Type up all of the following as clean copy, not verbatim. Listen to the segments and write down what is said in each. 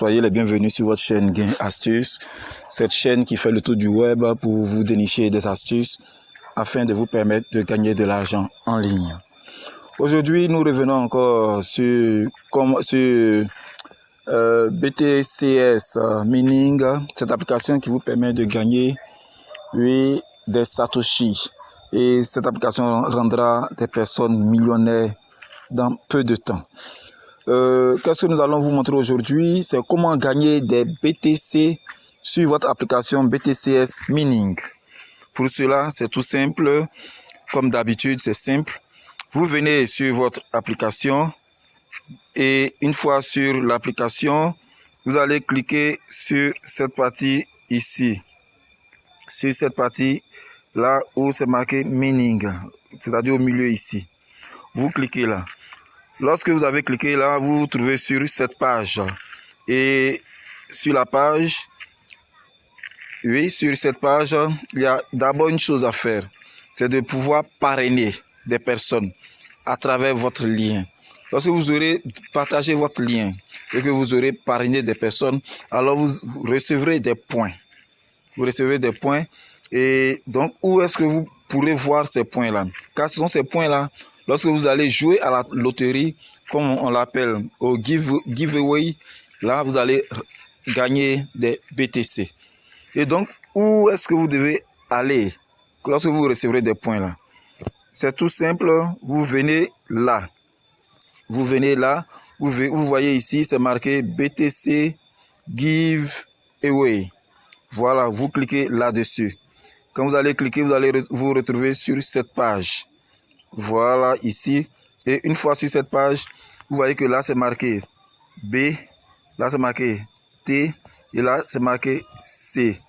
soyez les bienvenus sur votre chaîne Gain Astuces, cette chaîne qui fait le tour du web pour vous dénicher des astuces afin de vous permettre de gagner de l'argent en ligne. Aujourd'hui, nous revenons encore sur BTCS Mining, cette application qui vous permet de gagner des Satoshi. Et cette application rendra des personnes millionnaires dans peu de temps. Qu'est-ce que nous allons vous montrer aujourd'hui? C'est comment gagner des BTC sur votre application BTCS Mining. Pour cela, c'est tout simple. Comme d'habitude, c'est simple. Vous venez sur votre application et une fois sur l'application, vous allez cliquer sur cette partie ici. Sur cette partie là où c'est marqué Mining, c'est-à-dire au milieu ici. Vous cliquez là. Lorsque vous avez cliqué là, vous vous trouvez sur cette page. Et sur la page, sur cette page, il y a d'abord une chose à faire. C'est de pouvoir parrainer des personnes à travers votre lien. Lorsque vous aurez partagé votre lien et que vous aurez parrainé des personnes, alors vous recevrez des points. Vous recevez des points. Et donc, où est-ce que vous pourrez voir ces points-là? Car ce sont ces points-là. Lorsque vous allez jouer à la loterie, comme on l'appelle, au giveaway, là, vous allez gagner des BTC. Et donc, où est-ce que vous devez aller lorsque vous recevrez des points là? C'est tout simple, vous venez là. Vous venez là, vous voyez ici, c'est marqué BTC Giveaway. Voilà, vous cliquez là-dessus. Quand vous allez cliquer, vous allez vous retrouver sur cette page. Voilà, ici. Et une fois sur cette page, vous voyez que là, c'est marqué B. Là, c'est marqué T. Et là, c'est marqué C.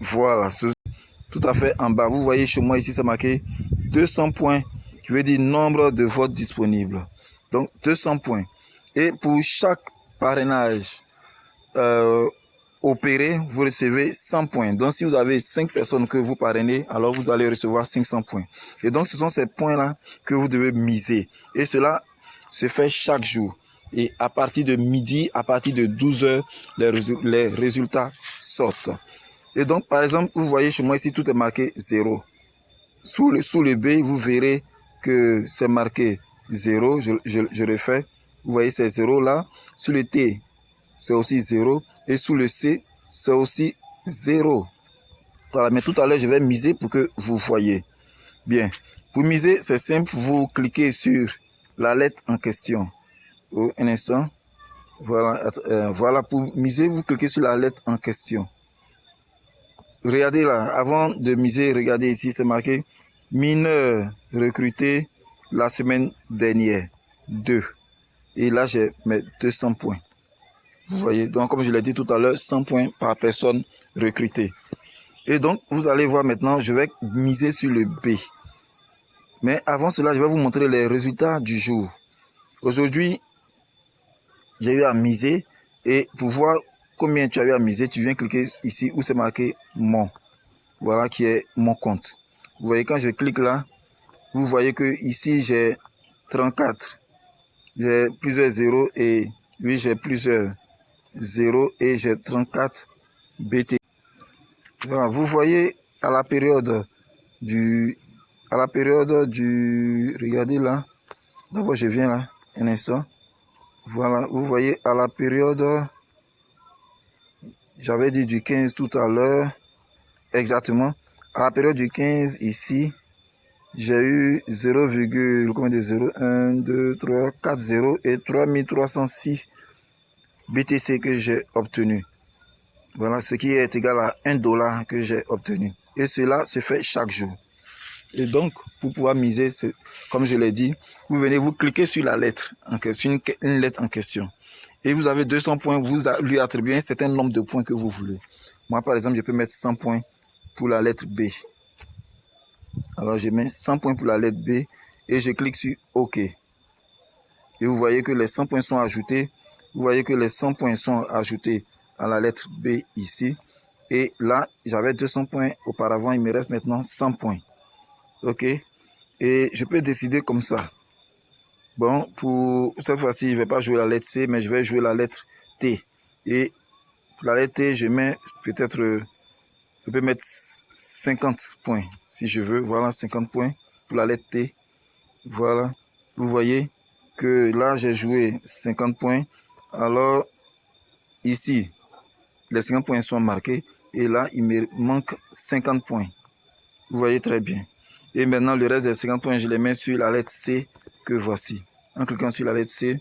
Voilà, tout à fait en bas. Vous voyez chez moi ici, c'est marqué 200 points, qui veut dire nombre de votes disponibles. Donc, 200 points. Et pour chaque parrainage opéré, vous recevez 100 points. Donc, si vous avez 5 personnes que vous parrainez, alors vous allez recevoir 500 points. Et donc, ce sont ces points-là que vous devez miser. Et cela se fait chaque jour. Et à partir de midi, à partir de 12 heures, les résultats sortent. Et donc, par exemple, vous voyez chez moi ici, tout est marqué 0. Sous le B, vous verrez que c'est marqué 0. Je refais. Vous voyez ces 0 là. Sous le T, c'est aussi 0. Et sous le C, c'est aussi 0. Voilà, mais tout à l'heure, je vais miser pour que vous voyez. Bien. Pour miser, c'est simple. Vous cliquez sur la lettre en question. Un instant. Voilà, voilà, pour miser, vous cliquez sur la lettre en question. Regardez là, avant de miser, regardez ici, c'est marqué mineur recruté la semaine dernière, 2. Et là, j'ai mes 200 points. Vous voyez, donc comme je l'ai dit tout à l'heure, 100 points par personne recrutée. Et donc, vous allez voir maintenant, je vais miser sur le B. Mais avant cela, je vais vous montrer les résultats du jour. Aujourd'hui, j'ai eu à miser et pour voir combien tu as eu à miser, tu viens cliquer ici où c'est marqué mon. Voilà qui est mon compte. Vous voyez, quand je clique là, vous voyez que ici j'ai 34. J'ai plusieurs zéros et oui, j'ai plusieurs zéros et j'ai 34 BT. Voilà, vous voyez à la période du regardez là. D'abord je viens là, un instant. Voilà, vous voyez à la période, j'avais dit du 15 tout à l'heure, exactement. À la période du 15 ici, j'ai eu 0,1, 2, 3, 4 0 et 3306 BTC que j'ai obtenu. Voilà, ce qui est égal à $1 que j'ai obtenu. Et cela se fait chaque jour. Et donc, pour pouvoir miser, comme je l'ai dit, vous venez, vous cliquez sur la lettre en question, une lettre en question. Et vous avez 200 points, vous lui attribuez un certain nombre de points que vous voulez. Moi, par exemple, je peux mettre 100 points pour la lettre B. Alors, je mets 100 points pour la lettre B et je clique sur OK. Et vous voyez que les 100 points sont ajoutés. Vous voyez que les 100 points sont ajoutés à la lettre B ici. Et là, j'avais 200 points auparavant, il me reste maintenant 100 points. OK. Et je peux décider comme ça. Bon, pour cette fois-ci, je ne vais pas jouer la lettre C, mais je vais jouer la lettre T. Et pour la lettre T, je mets peut-être, je peux mettre 50 points si je veux. Voilà, 50 points pour la lettre T. Voilà, vous voyez que là, j'ai joué 50 points. Alors, ici, les 50 points sont marqués. Et là, il me manque 50 points. Vous voyez très bien. Et maintenant, le reste des 50 points, je les mets sur la lettre C que voici. En cliquant sur la lettre C,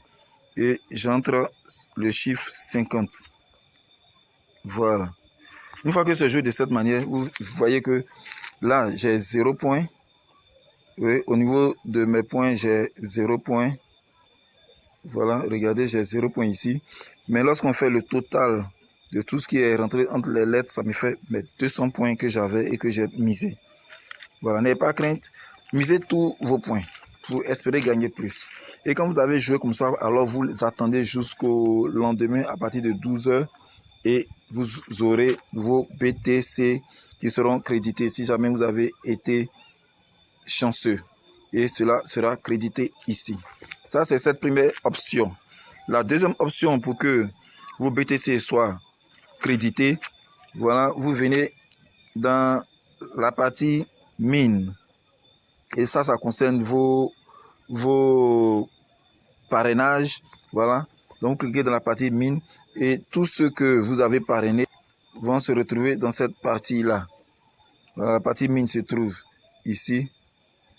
et j'entre le chiffre 50. Voilà. Une fois que c'est joué de cette manière, vous voyez que là, j'ai 0 points. Oui, au niveau de mes points, j'ai 0 points. Voilà, regardez, j'ai 0 points ici. Mais lorsqu'on fait le total de tout ce qui est rentré entre les lettres, ça me fait mes 200 points que j'avais et que j'ai misé. Voilà, n'ayez pas crainte, misez tous vos points pour espérer gagner plus. Et quand vous avez joué comme ça, alors vous attendez jusqu'au lendemain à partir de 12 h et vous aurez vos BTC qui seront crédités si jamais vous avez été chanceux. Et cela sera crédité ici. Ça, c'est cette première option. La deuxième option pour que vos BTC soient crédités, voilà, vous venez dans la partie mine. Et ça concerne vos parrainages. Voilà. Donc, cliquez dans la partie mine et tous ceux que vous avez parrainés vont se retrouver dans cette partie-là. Voilà, la partie mine se trouve ici.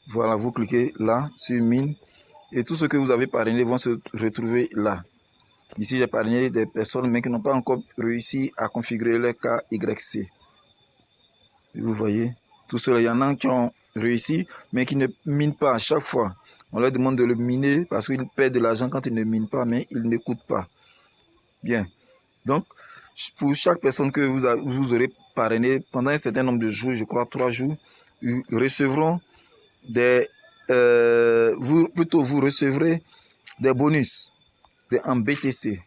Voilà, vous cliquez là sur mine et tous ceux que vous avez parrainés vont se retrouver là. Ici, j'ai parrainé des personnes mais qui n'ont pas encore réussi à configurer leur KYC. Vous voyez, tout cela, il y en a qui ont réussi mais qui ne minent pas à chaque fois. On leur demande de le miner parce qu'ils perdent de l'argent quand ils ne minent pas, mais ils n'écoutent pas. Bien. Donc, pour chaque personne que vous aurez parrainé pendant un certain nombre de jours, je crois 3 jours, vous recevront vous recevrez des bonus en BTC.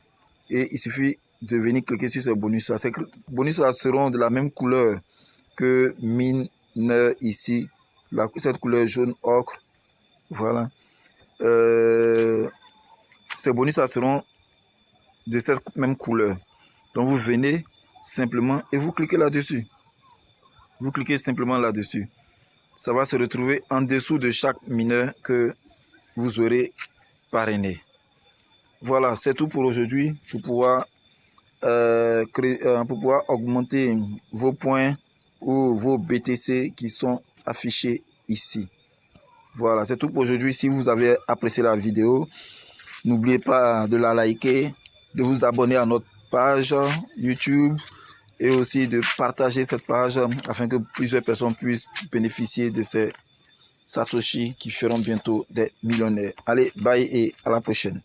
Et il suffit de venir cliquer sur ces bonus-là. Ces bonus-là seront de la même couleur que mineur ici. Cette couleur jaune ocre. Voilà. Ces bonus-là seront de cette même couleur. Donc vous venez simplement et vous cliquez là-dessus. Vous cliquez simplement là-dessus. Ça va se retrouver en dessous de chaque mineur que vous aurez parrainé. Voilà, c'est tout pour aujourd'hui. Pour pouvoir augmenter vos points ou vos BTC qui sont affichés ici. Voilà, c'est tout pour aujourd'hui. Si vous avez apprécié la vidéo, n'oubliez pas de la liker, de vous abonner à notre page YouTube et aussi de partager cette page afin que plusieurs personnes puissent bénéficier de ces Satoshi qui feront bientôt des millionnaires. Allez, bye et à la prochaine.